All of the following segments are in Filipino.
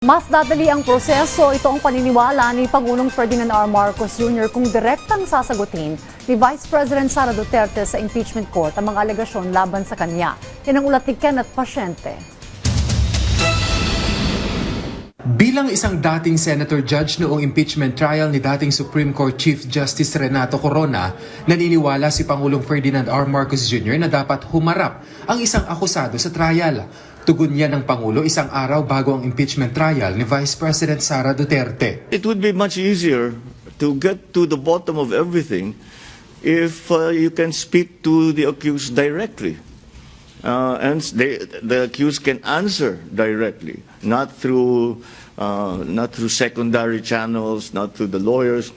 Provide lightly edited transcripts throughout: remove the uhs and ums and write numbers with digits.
Mas dadali ang proseso, ito ang paniniwala ni Pangulong Ferdinand R. Marcos Jr. kung direktang sasagutin ni Vice President Sara Duterte sa impeachment court ang mga alegasyon laban sa kanya. Yan ang ulat ni Kenneth Pasyente. Bilang isang dating Senator Judge noong impeachment trial ni dating Supreme Court Chief Justice Renato Corona, naniniwala si Pangulong Ferdinand R. Marcos Jr. na dapat humarap ang isang akusado sa trial. Tugon niya ng Pangulo isang araw bago ang impeachment trial ni Vice President Sara Duterte. It would be much easier to get to the bottom of everything if you can speak to the accused directly. And the accused can answer directly, not through secondary channels, not through the lawyers.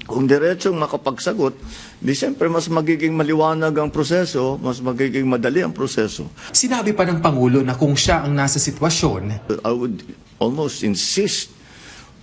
Kung diretsong makapagsagot, di siyempre mas magiging maliwanag ang proseso, mas magiging madali ang proseso. Sinabi pa ng Pangulo na kung siya ang nasa sitwasyon, I would almost insist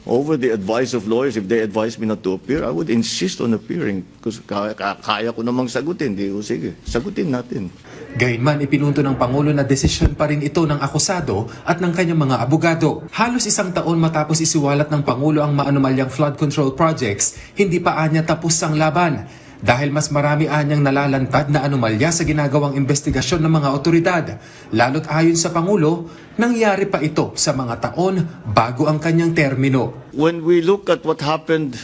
over the advice of lawyers. If they advise me not to appear, I would insist on appearing because kaya ko namang sagutin. Di ko, sige, sagutin natin. Gayunman, ipinunto ng Pangulo na desisyon pa rin ito ng akusado at ng kanyang mga abogado. Halos isang taon matapos isiwalat ng Pangulo ang maanumalyang flood control projects, hindi pa anya tapos ang laban. Dahil mas marami anyang nalalantad na anomalya sa ginagawang investigasyon ng mga otoridad. Lalo't ayon sa Pangulo, nangyari pa ito sa mga taon bago ang kanyang termino. When we look at what happened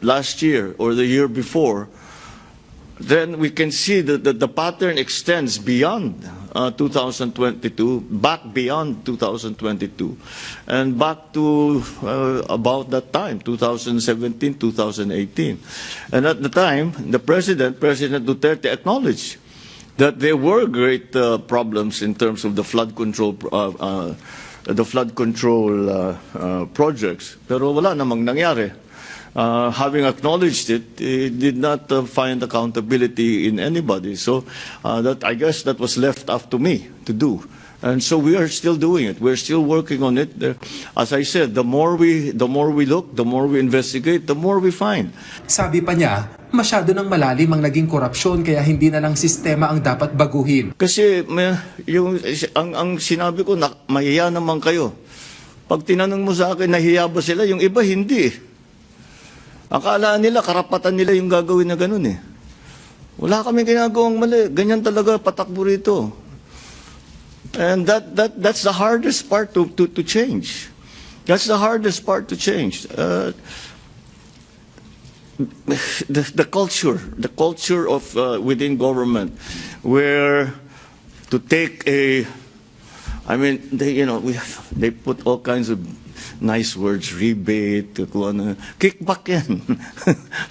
last year or the year before, then we can see that the pattern extends beyond 2022, back beyond 2022, and back to about that time, 2017, 2018. And at the time, President Duterte acknowledged that there were great problems in terms of the flood control projects, pero wala namang nangyari. Having acknowledged it, he did not find accountability in anybody. So I guess that was left up to me to do. And so we are still doing it. We're still working on it. As I said, the more we look, the more we investigate, the more we find. Sabi pa niya, masyado nang malalim ang naging korupsyon kaya hindi na lang sistema ang dapat baguhin. Kasi ang sinabi ko, mahiya naman kayo. Pag tinanong mo sa akin, nahiya ba sila? Yung iba, hindi. Akala nila, karapatan nila yung gagawin na ganun eh. Wala kami ginagawang mali. Ganyan talaga patakbo rito. And that's the hardest part to change. That's the hardest part to change. The culture of within government, where to take they put all kinds of nice words, rebate, kickback yan.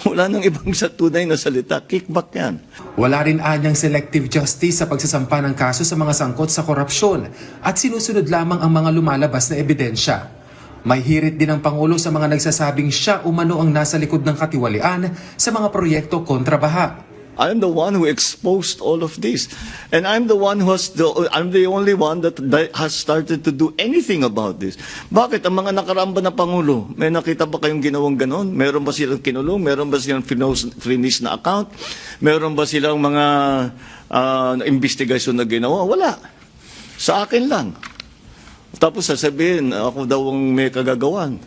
Wala nang ibang sa tunay na salita, kickback yan. Wala rin anyang selective justice sa pagsasampa ng kaso sa mga sangkot sa korupsyon at sinusunod lamang ang mga lumalabas na ebidensya. May hirit din ang Pangulo sa mga nagsasabing siya umano ang nasa likod ng katiwalian sa mga proyekto kontra baha. I'm the one who exposed all of this. And I'm the only one that has started to do anything about this. Bakit? Ang mga nakaramba na Pangulo, may nakita ba kayong ginawang ganon? Meron ba silang kinulong? Meron ba silang finish na account? Meron ba silang mga investigasyon na ginawa? Wala. Sa akin lang. Tapos sasabihin, ako daw ang may kagagawan.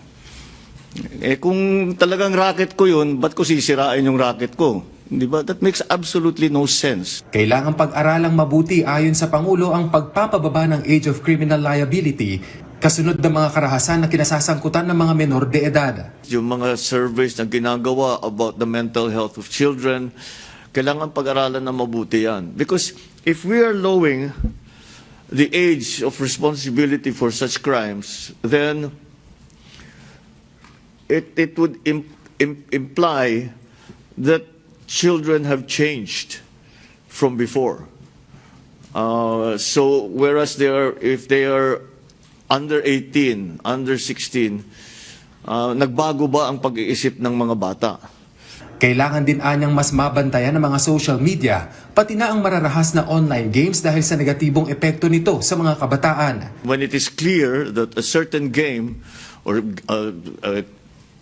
Kung talagang racket ko yun, ba't ko sisirain yung racket ko? Diba? That makes absolutely no sense. Kailangang pag-aralang mabuti ayon sa Pangulo ang pagpapababa ng age of criminal liability kasunod ng mga karahasan na kinasasangkutan ng mga menor de edad. Yung mga surveys na ginagawa about the mental health of children, kailangan pag-aralan na mabuti yan. Because if we are lowering the age of responsibility for such crimes, then it would imply that children have changed from before. So whereas if they are under 18, under 16, nagbago ba ang pag-iisip ng mga bata? Kailangan din anyang mas mabantayan ng mga social media, pati na ang mararahas na online games dahil sa negatibong epekto nito sa mga kabataan. When it is clear that a certain game or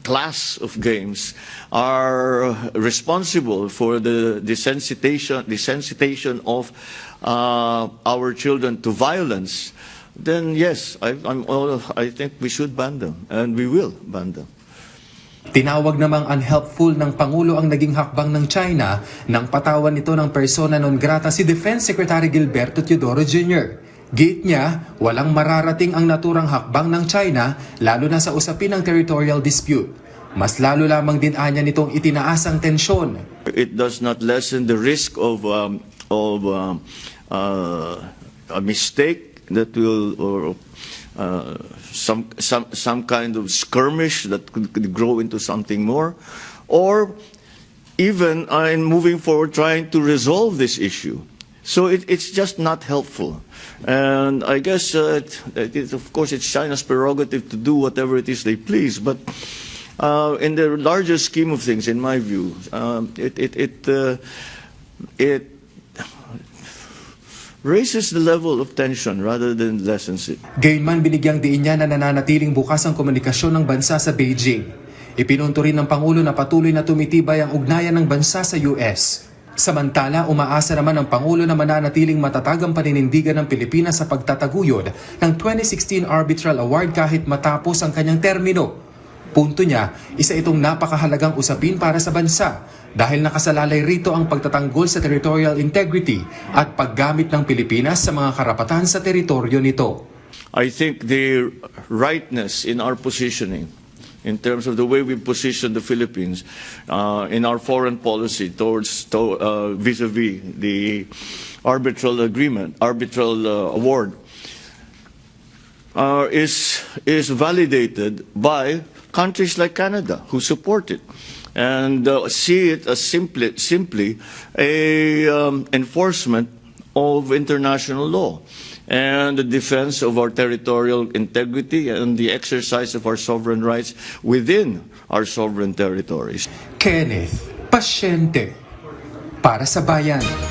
class of games are responsible for the desensitization of our children to violence, then yes, I think we should ban them, and we will ban them. Tinawag namang unhelpful ng Pangulo ang naging hakbang ng China nang patawan nito ng persona non grata si Defense Secretary Gilberto Teodoro Jr. Gate niya, walang mararating ang naturang hakbang ng China lalo na sa usapin ng territorial dispute. Mas lalo lamang din anya nitong itinaas ang tensyon. It does not lessen the risk of a mistake that will, or some kind of skirmish that could grow into something more, or even in moving forward trying to resolve this issue. So it's just not helpful. And I guess, of course, it's China's prerogative to do whatever it is they please, but in the larger scheme of things, in my view, it raises the level of tension rather than lessens it. Gayunman binigyang diin niya na nananatiling bukas ang komunikasyon ng bansa sa Beijing. Ipinunto rin ng Pangulo na patuloy na tumitibay ang ugnayan ng bansa sa US. Samantala, umaasa naman ang Pangulo na mananatiling matatag ang paninindigan ng Pilipinas sa pagtataguyod ng 2016 Arbitral Award kahit matapos ang kanyang termino. Punto niya, isa itong napakahalagang usapin para sa bansa dahil nakasalalay rito ang pagtatanggol sa territorial integrity at paggamit ng Pilipinas sa mga karapatan sa teritoryo nito. I think the rightness in our positioning, in terms of the way we position the Philippines in our foreign policy vis-a-vis the arbitral award, is validated by countries like Canada who support it and see it as simply a enforcement of international law and the defense of our territorial integrity and the exercise of our sovereign rights within our sovereign territories. Kenneth Pasyente para sa Bayan.